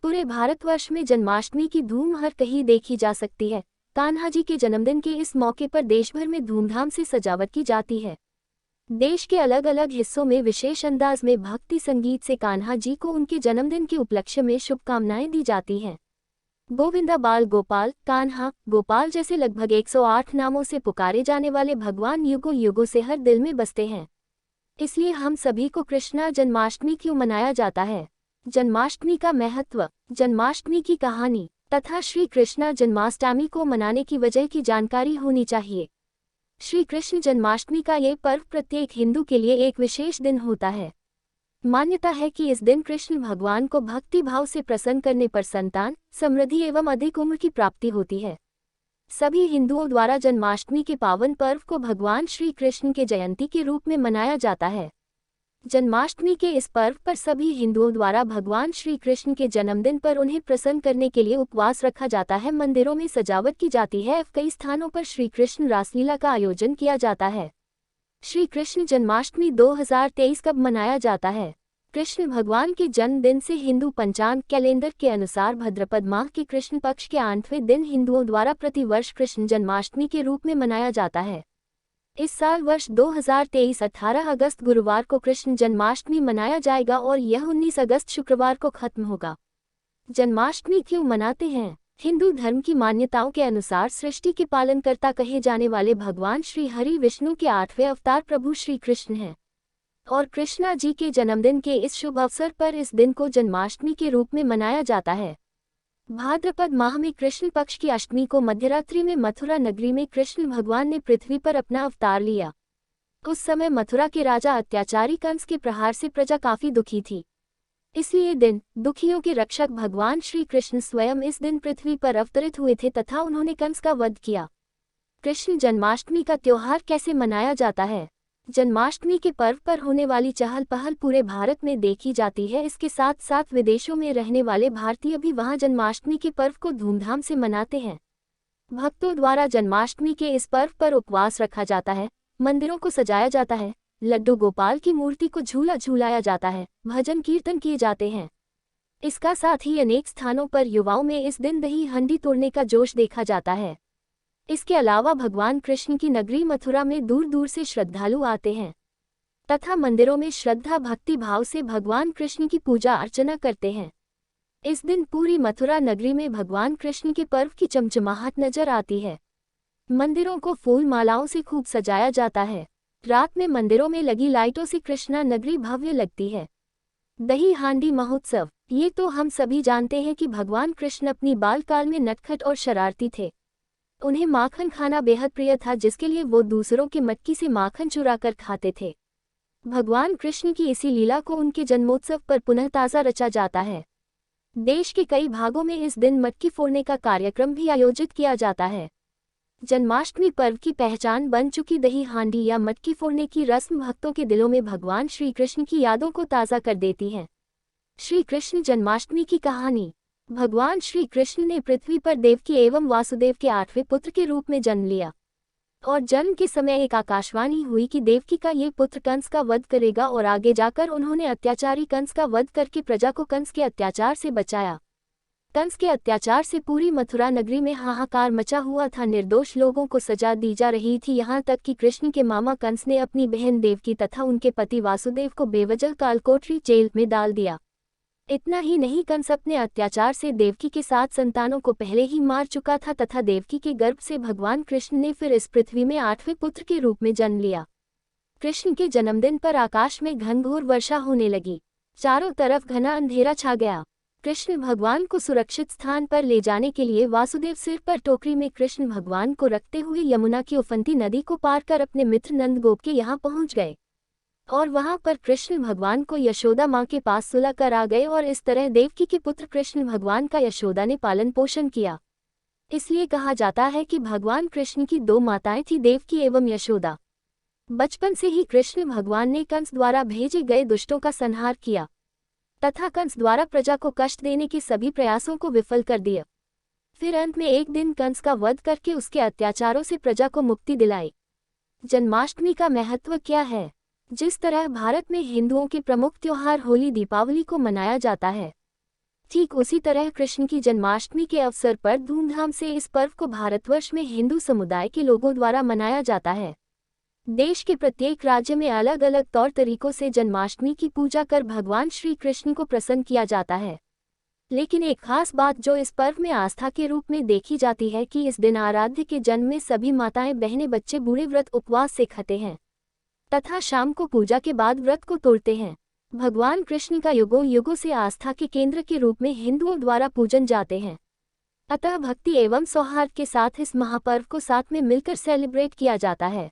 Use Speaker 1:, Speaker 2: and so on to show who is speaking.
Speaker 1: पूरे भारतवर्ष में जन्माष्टमी की धूम हर कहीं देखी जा सकती है। कान्हा जी के जन्मदिन के इस मौके पर देश भर में धूमधाम से सजावट की जाती है। देश के अलग अलग हिस्सों में विशेष अंदाज में भक्ति संगीत से कान्हा जी को उनके जन्मदिन के उपलक्ष्य में शुभकामनाएं दी जाती हैं। गोविंदा बाल गोपाल, कान्हा, गोपाल जैसे लगभग 108 नामों से पुकारे जाने वाले भगवान युगों युगों से हर दिल में बसते हैं। इसलिए हम सभी को कृष्णा जन्माष्टमी क्यों मनाया जाता है? जन्माष्टमी का महत्व, जन्माष्टमी की कहानी तथा श्री कृष्ण जन्माष्टमी को मनाने की वजह की जानकारी होनी चाहिए। श्री कृष्ण जन्माष्टमी का ये पर्व प्रत्येक हिंदू के लिए एक विशेष दिन होता है। मान्यता है कि इस दिन कृष्ण भगवान को भक्ति भाव से प्रसन्न करने पर संतान, समृद्धि एवं अधिक उम्र की प्राप्ति होती है। सभी हिंदुओं द्वारा जन्माष्टमी के पावन पर्व को भगवान श्री कृष्ण के जयंती के रूप में मनाया जाता है। जन्माष्टमी के इस पर्व पर सभी हिंदुओं द्वारा भगवान श्री कृष्ण के जन्मदिन पर उन्हें प्रसन्न करने के लिए उपवास रखा जाता है। मंदिरों में सजावट की जाती है। कई स्थानों पर श्री कृष्ण रासलीला का आयोजन किया जाता है। श्री कृष्ण जन्माष्टमी 2023 कब मनाया जाता है? कृष्ण भगवान के जन्मदिन से हिंदू पंचांग कैलेंडर के अनुसार भाद्रपद माह के कृष्ण पक्ष के 8वें दिन हिंदुओं द्वारा प्रतिवर्ष कृष्ण जन्माष्टमी के रूप में मनाया जाता है। इस साल वर्ष 2023 18 अगस्त गुरुवार को कृष्ण जन्माष्टमी मनाया जाएगा और यह 19 अगस्त शुक्रवार को खत्म होगा। जन्माष्टमी क्यों मनाते हैं? हिंदू धर्म की मान्यताओं के अनुसार सृष्टि के पालनकर्ता कहे जाने वाले भगवान श्री हरि विष्णु के 8वें अवतार प्रभु श्री कृष्ण हैं और कृष्णा जी के जन्मदिन के इस शुभ अवसर पर इस दिन को जन्माष्टमी के रूप में मनाया जाता है। भाद्रपद माह में कृष्ण पक्ष की अष्टमी को मध्यरात्रि में मथुरा नगरी में कृष्ण भगवान ने पृथ्वी पर अपना अवतार लिया। उस समय मथुरा के राजा अत्याचारी कंस के प्रहार से प्रजा काफी दुखी थी। इसलिए दिन दुखियों के रक्षक भगवान श्री कृष्ण स्वयं इस दिन पृथ्वी पर अवतरित हुए थे तथा उन्होंने कंस का वध किया। कृष्ण जन्माष्टमी का त्योहार कैसे मनाया जाता है? जन्माष्टमी के पर्व पर होने वाली चहल पहल पूरे भारत में देखी जाती है। इसके साथ साथ विदेशों में रहने वाले भारतीय भी वहां जन्माष्टमी के पर्व को धूमधाम से मनाते हैं। भक्तों द्वारा जन्माष्टमी के इस पर्व पर उपवास रखा जाता है, मंदिरों को सजाया जाता है, लड्डू गोपाल की मूर्ति को झूला झूलाया जाता है, भजन कीर्तन किए जाते हैं। इसका साथ ही अनेक स्थानों पर युवाओं में इस दिन दही हंडी तोड़ने का जोश देखा जाता है। इसके अलावा भगवान कृष्ण की नगरी मथुरा में दूर दूर से श्रद्धालु आते हैं तथा मंदिरों में श्रद्धा भक्ति भाव से भगवान कृष्ण की पूजा अर्चना करते हैं। इस दिन पूरी मथुरा नगरी में भगवान कृष्ण के पर्व की चमचमाहट नजर आती है। मंदिरों को फूल मालाओं से खूब सजाया जाता है। रात में मंदिरों में लगी लाइटों से कृष्णा नगरी भव्य लगती है। दही हांडी महोत्सव, ये तो हम सभी जानते हैं कि भगवान कृष्ण अपनी बालकाल में नटखट और शरारती थे। उन्हें माखन खाना बेहद प्रिय था, जिसके लिए वो दूसरों की मटकी से माखन चुराकर खाते थे। भगवान कृष्ण की इसी लीला को उनके जन्मोत्सव पर पुनः ताज़ा रचा जाता है। देश के कई भागों में इस दिन मटकी फोड़ने का कार्यक्रम भी आयोजित किया जाता है। जन्माष्टमी पर्व की पहचान बन चुकी दही हांडी या मटकी फोड़ने की रस्म भक्तों के दिलों में भगवान श्री कृष्ण की यादों को ताज़ा कर देती है। श्री कृष्ण जन्माष्टमी की कहानी। भगवान श्री कृष्ण ने पृथ्वी पर देवकी एवं वासुदेव के 8वें पुत्र के रूप में जन्म लिया और जन्म के समय एक आकाशवाणी हुई कि देवकी का ये पुत्र कंस का वध करेगा और आगे जाकर उन्होंने अत्याचारी कंस का वध करके प्रजा को कंस के अत्याचार से बचाया। कंस के अत्याचार से पूरी मथुरा नगरी में हाहाकार मचा हुआ था। निर्दोष लोगों को सजा दी जा रही थी, यहाँ तक कि कृष्ण के मामा कंस ने अपनी बहन देवकी तथा उनके पति वासुदेव को बेवजह कालकोठरी जेल में डाल दिया। इतना ही नहीं, कंस अपने अत्याचार से देवकी के 7 संतानों को पहले ही मार चुका था तथा देवकी के गर्भ से भगवान कृष्ण ने फिर इस पृथ्वी में 8वें पुत्र के रूप में जन्म लिया। कृष्ण के जन्मदिन पर आकाश में घनघोर वर्षा होने लगी। चारों तरफ घना अंधेरा छा गया। कृष्ण भगवान को सुरक्षित स्थान पर ले जाने के लिए वासुदेव सिर पर टोकरी में कृष्ण भगवान को रखते हुए यमुना की उफनती नदी को पार कर अपने मित्र नंदगोप के यहाँ पहुँच गए और वहां पर कृष्ण भगवान को यशोदा माँ के पास सुला कर आ गए और इस तरह देवकी के पुत्र कृष्ण भगवान का यशोदा ने पालन पोषण किया। इसलिए कहा जाता है कि भगवान कृष्ण की 2 माताएं थी, देवकी एवं यशोदा। बचपन से ही कृष्ण भगवान ने कंस द्वारा भेजे गए दुष्टों का संहार किया तथा कंस द्वारा प्रजा को कष्ट देने के सभी प्रयासों को विफल कर दिया। फिर अंत में एक दिन कंस का वध करके उसके अत्याचारों से प्रजा को मुक्ति दिलाई। जन्माष्टमी का महत्व क्या है? जिस तरह भारत में हिंदुओं के प्रमुख त्योहार होली दीपावली को मनाया जाता है, ठीक उसी तरह कृष्ण की जन्माष्टमी के अवसर पर धूमधाम से इस पर्व को भारतवर्ष में हिंदू समुदाय के लोगों द्वारा मनाया जाता है। देश के प्रत्येक राज्य में अलग अलग तौर तरीकों से जन्माष्टमी की पूजा कर भगवान श्री कृष्ण को प्रसन्न किया जाता है। लेकिन एक खास बात जो इस पर्व में आस्था के रूप में देखी जाती है कि इस दिन आराध्य के जन्म में सभी माताएं बहनें बच्चे बूढ़े व्रत उपवास से खाते हैं तथा शाम को पूजा के बाद व्रत को तोड़ते हैं। भगवान कृष्ण का युगों युगों से आस्था के केंद्र के रूप में हिंदुओं द्वारा पूजन जाते हैं। अतः भक्ति एवं सौहार्द के साथ इस महापर्व को साथ में मिलकर सेलिब्रेट किया जाता है।